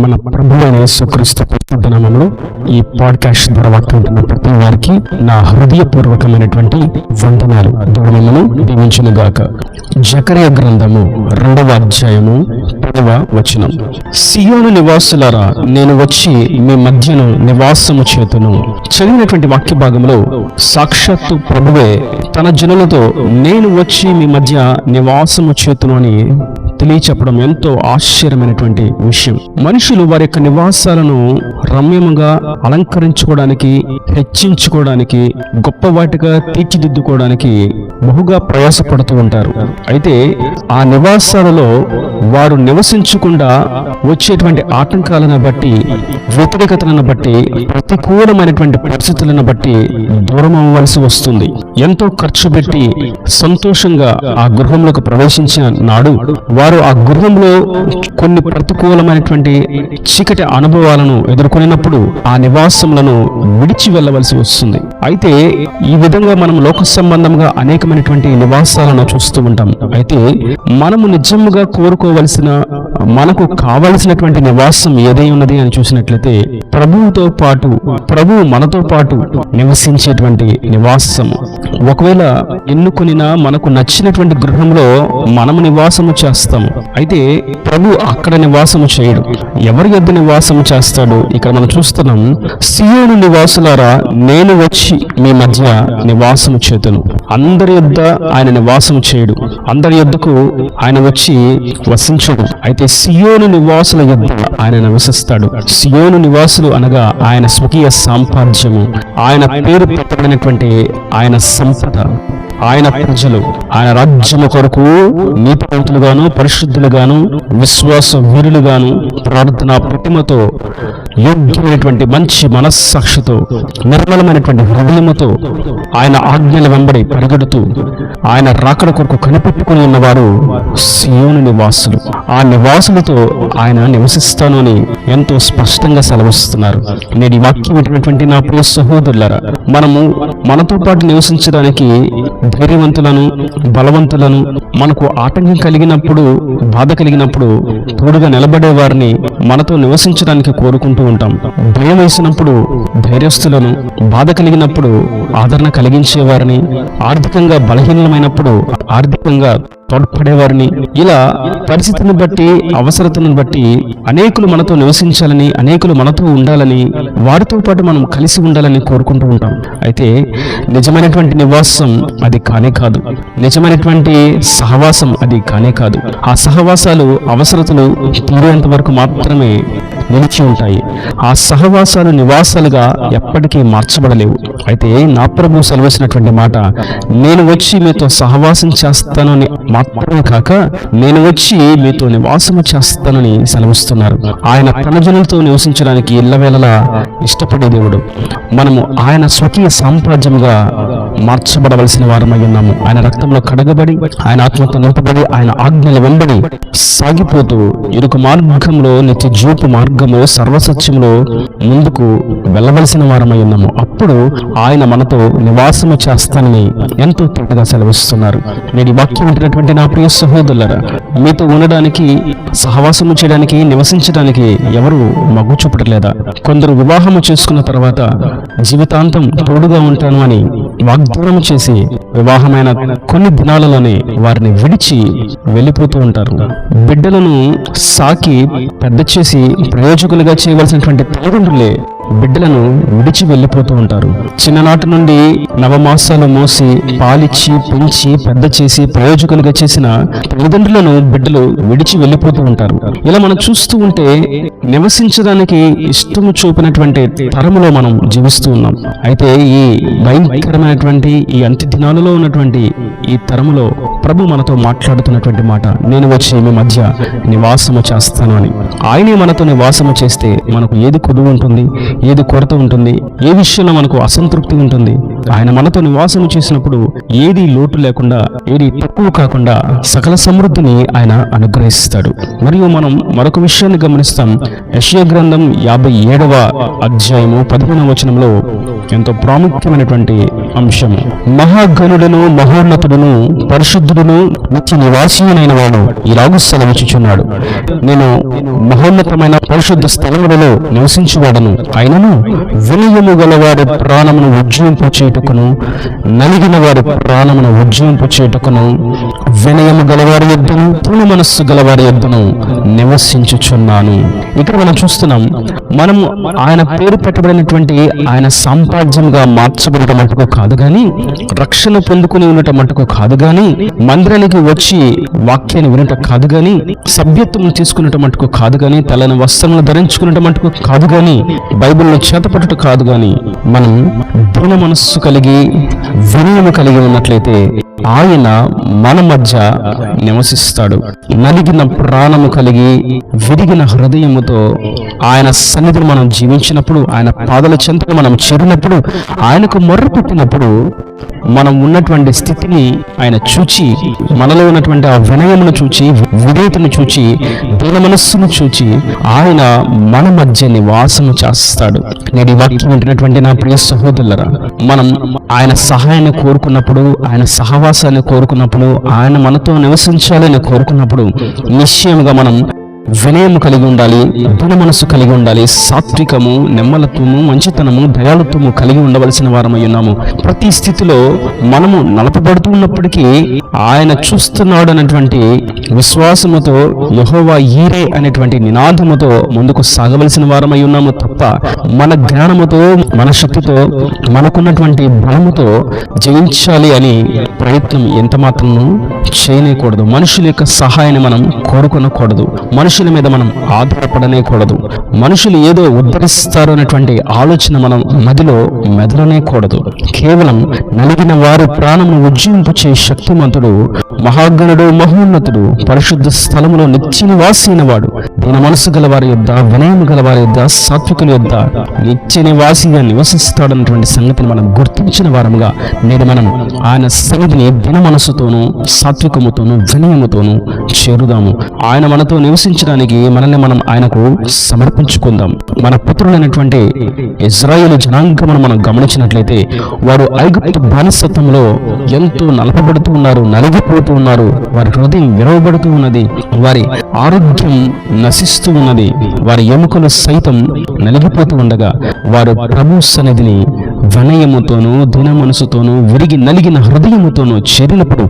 మన ప్రభువైన యేసుక్రీస్తు పరిశుద్ధ నామములో ఈ పాడ్కాస్ట్ ద్వారా వాడుతుంటున్న ప్రతి వారికి నా హృదయపూర్వకమైనటువంటి వందనాలు. దేవుడు దీవించును గాక. జకర్యా గ్రంథము 2వ అధ్యాయము 10వ వచనం. సియోను నివాసులారా, నేను వచ్చి మీ మధ్యను నివాసము చేతును. చదివినటువంటి వాక్య భాగంలో సాక్షాత్తు ప్రభువే తన జనులతో నేను వచ్చి మీ మధ్య నివాసము చేతును అని తెలియచెప్పడం ఎంతో ఆశ్చర్యమైనటువంటి విషయం. మనుషులు వారి యొక్క నివాసాలను రమ్యముగా అలంకరించుకోవడానికి, హెచ్చించుకోవడానికి, గొప్పవాటిగా తీర్చిదిద్దుకోవడానికి బహుగా ప్రయాసపడుతూ ఉంటారు. అయితే ఆ నివాసాలలో వారు నివసించకుండా వచ్చేటువంటి ఆటంకాలను బట్టి, వ్యతిరేకతలను బట్టి, ప్రతికూలమైనటువంటి పరిస్థితులను బట్టి దూరం అవ్వవలసి వస్తుంది. ఎంతో ఖర్చు పెట్టి సంతోషంగా ఆ గృహంలోకి ప్రవేశించిన నాడు వారు ఆ గృహంలో కొన్ని ప్రతికూలమైనటువంటి చీకటి అనుభవాలను ఎదుర్కొన్నప్పుడు ఆ నివాసములను విడిచి వెళ్ళవలసి వస్తుంది. అయితే ఈ విధంగా మనం లోక సంబంధంగా అనేకమైనటువంటి నివాసాలను చూస్తూ ఉంటాం. అయితే మనము నిజంగా కోరుకోవలసిన, మనకు కావలసినటువంటి నివాసం ఏదై ఉన్నది అని చూసినట్లయితే ప్రభువుతో పాటు, ప్రభువు మనతో పాటు నివసించేటువంటి నివాసము. ఒకవేళ ఎన్నుకొనినా మనకు నచ్చినటువంటి గృహంలో మనము నివాసము చేస్తాము. అయితే ప్రభు అక్కడ నివాసము చేయడు. ఎవరి యొద్ద నివాసము చేస్తాడు? ఇక్కడ మనం చూస్తున్నాం, సియోను నివాసులారా, నేను వచ్చి మీ మధ్య నివాసము చేతును. అందరి యొద్ద ఆయన నివాసము చేయడు, అందరి యొద్దకు ఆయన వచ్చి వసించడు. అయితే సియోను నివాసుల యొద్ద ఆయన నివసిస్తాడు. సియోను నివాసులు అనగా ఆయన స్వకీయ సాంపాద్యము, ఆయన పేరు పెట్టబడినటువంటి ఆయన సంపద, ఆయన ప్రజలు, ఆయన రాజ్యము కొరకు నీతివంతులుగాను, పరిశుద్ధులుగాను, విశ్వాస వీరులుగాను, ప్రార్థనా ప్రతిమతో, యోగ్యమైనటువంటి మంచి మనస్సాక్షితో, నిర్మలమైనటువంటి హృదయముతో ఆయన ఆజ్ఞల వెంబడి పరిగెడుతూ ఆయన రాకడ కొరకు కనిపెట్టుకుని ఉన్నవారు సియోను నివాసులు. ఆ నివాసులతో ఆయన నివసిస్తాను అని ఎంతో స్పష్టంగా సెలవిస్తున్నారు. నేటి వాక్యం వింటున్నటువంటి నా ప్రియ సహోదరులారా, మనము మనతో పాటు నివసించడానికి ధైర్యవంతులను, బలవంతులను, మనకు ఆటంకం కలిగినప్పుడు, బాధ కలిగినప్పుడు తోడుగా నిలబడే వారిని మనతో నివసించడానికి కోరుకుంటూ ఉంటాం. భయం వేసినప్పుడు ధైర్యస్తులను, బాధ కలిగినప్పుడు ఆదరణ కలిగించే వారిని, ఆర్థికంగా బలహీనమైనప్పుడు ఆర్థికంగా తోడ్పడేవారిని, ఇలా పరిస్థితిని బట్టి, అవసరతను బట్టి అనేకులు మనతో నివసించాలని, అనేకులు మనతో ఉండాలని, వారితో పాటు మనం కలిసి ఉండాలని కోరుకుంటూ ఉంటాం. అయితే నిజమైనటువంటి నివాసం అది కానే కాదు. నిజమైనటువంటి సహవాసం అది కానే కాదు. ఆ సహవాసాలు అవసరతలు తీరేంత వరకు మాత్రమే నిలిచి ఉంటాయి. ఆ సహవాసాలు నివాసాలుగా ఎప్పటికీ మార్చబడలేవు. అయితే నా ప్రభు సెలవిసినటువంటి మాట, నేను వచ్చి మీతో సహవాసం చేస్తానని మాత్రమే కాక నేను వచ్చి మీతో నివాసము చేస్తానని సెలవిస్తున్నారు. ఆయన తన జనులతో నివసించడానికి ఇళ్ళవేళలా ఇష్టపడే దేవుడు. మనము ఆయన స్వకీయ సామ్రాజ్యంగా మార్చబడవలసిన వారమై ఉన్నాము. ఆయన రక్తంలో కడగబడి, ఆయన ఆత్మతో నింపబడి, ఆయన ఆజ్ఞల వెంబడి సాగిపోతూ ఇరుకు మార్గంలో, నిత్య జీవపు మార్గంలో, సర్వసత్యంలో ముందుకు వెళ్ళవలసిన వారమై ఉన్నాము. అప్పుడు ఆయన మనతో నివాసము చేస్తానని ఎంతో తేటగా సెలవిస్తున్నారు. నేటి వాక్యం వింటున్నటువంటి నా ప్రియ సహోదరులారా, మీతో ఉండడానికి, సహవాసము చేయడానికి, నివసించడానికి ఎవరు మగ్గు చూపట్లేదా? కొందరు వివాహము చేసుకున్న తర్వాత జీవితాంతం తోడుగా ఉంటాను అని వాగ్దానం చేసి వివాహమైన కొన్ని దినాలలోనే వారిని విడిచి వెళ్ళిపోతూ ఉంటారు. బిడ్డలను సాకి పెద్ద చేసి ప్రయోజకులుగా చేయవలసినటువంటి తల్లిదండ్రులే బిడ్డలను విడిచి వెళ్ళిపోతూ ఉంటారు. చిన్ననాటి నుండి నవమాసాలు మోసి, పాలిచ్చి, పెంచి, పెద్ద చేసి ప్రయోజకులుగా చేసిన తల్లిదండ్రులను బిడ్డలు విడిచి వెళ్ళిపోతూ ఉంటారు. ఇలా మనం చూస్తూ ఉంటే నివసించడానికి ఇష్టము చూపినటువంటి తరములో మనం జీవిస్తూ ఉన్నాం. అయితే ఈ భయంకరమైనటువంటి ఈ అంత్య దినాలలో ఉన్నటువంటి ఈ తరములో ప్రభు మనతో మాట్లాడుతున్నటువంటి మాట, నేను వచ్చి మీ మధ్య నివాసము చేస్తాను అని. ఆయనే మనతో నివాసము చేస్తే మనకు ఏది కొదువు ఉంటుంది, ఏది కొరత ఉంటుంది, ఏ విషయంలో మనకు అసంతృప్తి ఉంటుంది? ఆయన మనతో నివాసము చేసినప్పుడు ఏది లోటు లేకుండా, ఏది తక్కువ కాకుండా సకల సమృద్ధిని ఆయన అనుగ్రహిస్తాడు. మరియు మనం మరొక విషయాన్ని గమనిస్తాం. యెషయా గ్రంథం 57వ అధ్యాయము 15వ వచనంలో ఎంతో ప్రాముఖ్యమైనటువంటి అంశము. మహాగణుడును మహోన్నతుడును పరిశుద్ధుడును నిత్య నివాసియునైన వాడు ఇలాగూ సెలవిచ్చుచున్నాడు, నేను మహోన్నతమైన పరిశుద్ధ స్థలములలో నివసించువాడను, అయినను వినయము గలవారి ప్రాణమును ఉజ్జీవింపు చేయుటకును నలిగిన వారి ప్రాణమును ఉజ్జీవింపు చేయుటకును వినయము గలవారి యొద్దను పూర్ణ మనస్సు గలవారి యొద్దను నివసించుచున్నాను. ఇక్కడ మనం చూస్తున్నాం, మనము ఆయన పేరు పెట్టబడినటువంటి ఆయన సామ్రాజ్యంగా మార్చబడటం మటుకు కాదు గాని, రక్షణ పొందుకుని ఉండటం మటుకు కాదు గాని, మందిరానికి వచ్చి వాక్యాన్ని వినటం కాదు గాని, సభ్యత్వం తీసుకున్నట మటుకు కాదు గాని, తెల్లని వస్త్రములు ధరించుకున్నట మటుకు కాదు గాని, బైబిల్ను చేతపట్టుట కాదు గాని, మనం పూర్ణ మనస్సు కలిగి వినయము కలిగి ఉన్నట్లయితే ఆయన మన మధ్య నివసిస్తాడు. నలిగిన ప్రాణము కలిగి విరిగిన హృదయముతో ఆయన సన్నిధిని మనం జీవించినప్పుడు, ఆయన పాదల చెంతకు మనం చేరినప్పుడు, ఆయనకు మొర్ర పెట్టినప్పుడు మనం ఉన్నటువంటి స్థితిని ఆయన చూచి, మనలో ఉన్నటువంటి ఆ వినయమును చూచి, విధేయతను చూచి, దీన మనస్సును చూచి ఆయన మన మధ్య నివాసము చేస్తాడు. నేను ఈ వాక్యం వింటున్నటువంటి నా ప్రియ సహోదరులరా, మనం ఆయన సహాయాన్ని కోరుకున్నప్పుడు, ఆయన సహవాసాన్ని కోరుకున్నప్పుడు, ఆయన మనతో నివసించాలని కోరుకున్నప్పుడు నిశ్చయముగా మనం వినయము కలిగి ఉండాలి, దిన మనస్సు కలిగి ఉండాలి, సాత్వికము, నెమ్మలత్వము, మంచితనము, దయాళుత్వము కలిగి ఉండవలసిన వారమై ఉన్నాము. ప్రతి స్థితిలో మనము నలపబడుతూ ఉన్నప్పటికీ ఆయన చూస్తున్నాడు అనేటువంటి విశ్వాసముతో, యెహోవా ఈరే అనేటువంటి నినాదముతో ముందుకు సాగవలసిన వారమై ఉన్నాము తప్ప, మన జ్ఞానముతో, మన శక్తితో, మనకున్నటువంటి బలముతో జయించాలి అని ప్రయత్నం ఎంత మాత్రము చేయనేకూడదు. మనుషుల యొక్క సహాయాన్ని మనం కోరుకొనకూడదు, మనుషుల మీద మనం ఆధారపడనేకూడదు, మనుషులు ఏదో ఉద్ధరిస్తారు అనేటువంటి ఆలోచన మనం మదిలో మెదలనేకూడదు. కేవలం నలిగిన వారి ప్రాణమును ఉజ్జీవింపు చే శక్తిమంతుడు, మహాగణుడు, మహోన్నతుడు, పరిశుద్ధ స్థలములో నిత్య నివాసి అయిన వాడు, దీన మనసు గలవారి యొద్ద, వినయము గలవారి యొద్ద, సాత్వికుల యొద్ద నిత్య నివాసిగా నివసిస్తాడన్నటువంటి సంగతిని మనం గుర్తించిన వారముగా నేడు మనం ఆయన సన్నిధిని దిన మనసుతోనూ, సాత్వికముతోనూ, వినయముతోనూ చేరుదాము. ఆయన మనతో నివసించడానికి మనల్ని మనం ఆయనకు సమర్పించుకుందాం. మన పుత్రులైనటువంటి ఇజ్రాయేలు జనాంగమును మనం గమనించినట్లయితే, వారు ఐగుప్తు బానిసత్వంలో ఎంతో నలపబడుతూ ఉన్నారు, నలిగిపోతూ ఉన్నారు, వారి హృదయం విరవబడుతూ ఉన్నది, వారి ఆరోగ్యం నశిస్తూ ఉన్నది, వారి ఎముకలు సైతం నలిగిపోతూ ఉండగా వారు ప్రభు సన్నిధిని వినయముతోనూ, దిన మనసుతోనూ, విరిగి నలిగిన హృదయముతోనూ చేరినప్పుడు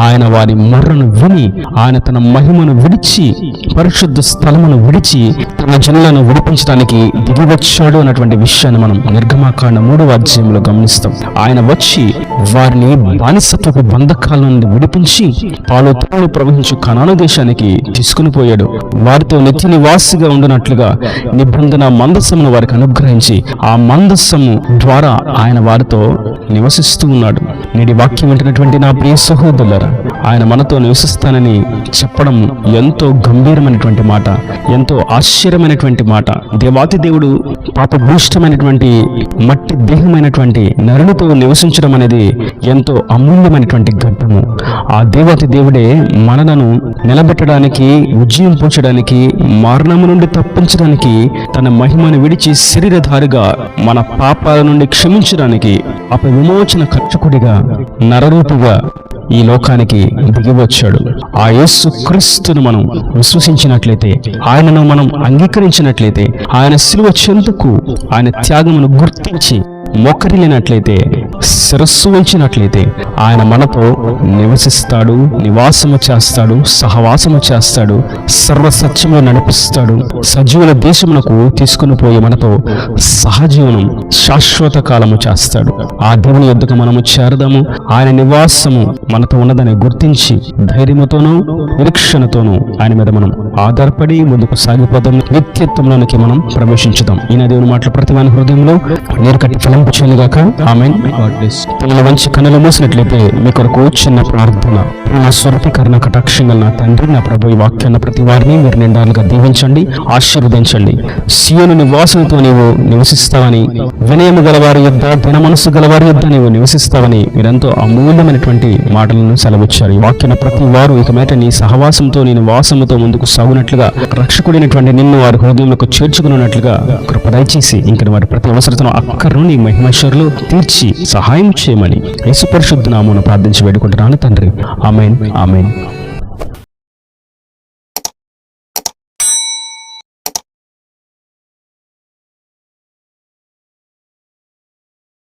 ఆయన వారి మొర్రను విని, ఆయన తన మహిమను విడిచి, పరిశుద్ధ స్థలమును విడిచి తన జనులను విడిపించడానికి దిగివచ్చాడు అన్నటువంటి విషయాన్ని మనం నిర్గమాకాండ 3వ అధ్యాయంలో గమనిస్తాం. ఆయన వచ్చి వారిని బానిసత్వపు బంధకాల నుండి విడిపించి పాలు తేనెలు ప్రవహించు కనాను దేశానికి తీసుకుని పోయాడు. వారితో నిత్య నివాసిగా ఉండునట్లుగా నిబంధన మందస్సమును వారికి అనుగ్రహించి, ఆ మందస్సము ద్వారా ఆయన వారితో నివసిస్తూ ఉన్నాడు. నేటి వాక్యం వింటున్నటువంటి నా ప్రియ సహోదరులారా, ఆయన మనతో నివసిస్తానని చెప్పడం ఎంతో గంభీరమైనటువంటి మాట, ఎంతో ఆశ్చర్యమైనటువంటి మాట. దేవాతి దేవుడు పాపభూష్టమైనటువంటి మట్టి దేహమైనటువంటి నరునితో నివసించడం అనేది ఎంతో అమూల్యమైనటువంటి ఘట్టము. ఆ దేవాతి దేవుడే మనలను నిలబెట్టడానికి, ఉజ్జీవింపడానికి, మరణము నుండి తప్పించడానికి, తన మహిమను విడిచి శరీరధారిగా మన పాపాల నుండి క్షమించడానికి, విమోచన కర్చకుడిగా, నరరూపిగా ఈ లోకానికి దిగివచ్చాడు. ఆ యేసు క్రీస్తును మనం విశ్వసించినట్లయితే, ఆయనను మనం అంగీకరించినట్లయితే, ఆయన శిలువ చెందుకు ఆయన త్యాగమును గుర్తించి మోకరిల్లినట్లయితే, శిరస్సు ఉంచినట్లయితే ఆయన మనతో నివసిస్తాడు, నివాసము చేస్తాడు, సహవాసము చేస్తాడు, సర్వసత్యమును నడిపిస్తాడు, సజీవుల దేశమునకు తీసుకుని పోయి మనతో సహజీవనం, శాశ్వత కాలము చేస్తాడు. ఆ దేవుని యొద్దకు మనము చేరదాము. ఆయన నివాసము మనతో ఉన్నదని గుర్తించి ధైర్యముతోనూ, నిరీక్షణతోనూ ఆయన మీద మనం ఆధారపడి ముందుకు సాగిపోతాం. నిత్యత్వంలోనికి మనం ప్రవేశించుదాం. ఈయన దేవుని మాటల ప్రతి వాని హృదయంలో నీరు కట్టి ఫలింపు చేయనుగాక. ఆమేన్. పిల్లల మంచి కన్నులు మూసినట్లయితే మీ కొరకు చిన్న ప్రార్థన. నా స్వరూపీకరణ కటాక్షంగా నా తండ్రి, నా ప్రభు, ఈ వాక్యాన్ని ప్రతి వారిని మీరు నిండాలుగా దీవించండి, ఆశీర్వదించండి. సియోను నివాసులతో నీవు నివసిస్తావని, వినయము గలవారి యొద్ద, దిన మనసు గలవారి యొద్ద నీవు నివసిస్తావని మీరెంతో అమూల్యమైనటువంటి మాటలను సెలవిచ్చారు. ఈ వాక్యాన్ని ప్రతి వారు ఇక మీట నీ సహవాసంతో, నీ నివాసముతో ముందుకు సాగునట్లుగా, రక్షకుడైనటువంటి నిన్ను వారి హృదయంలోకి చేర్చుకున్నట్లుగా కృప దయచేసి ఇంక వారి ప్రతి అవసరతను అక్కర్ను నీ మహిమేశ్వరులు తీర్చి సహాయం చేయమని యేసు పరిశుద్ధ నామమున ప్రార్థించి వేడుకుంటున్నాను తండ్రి. ఆమేన్, ఆమేన్.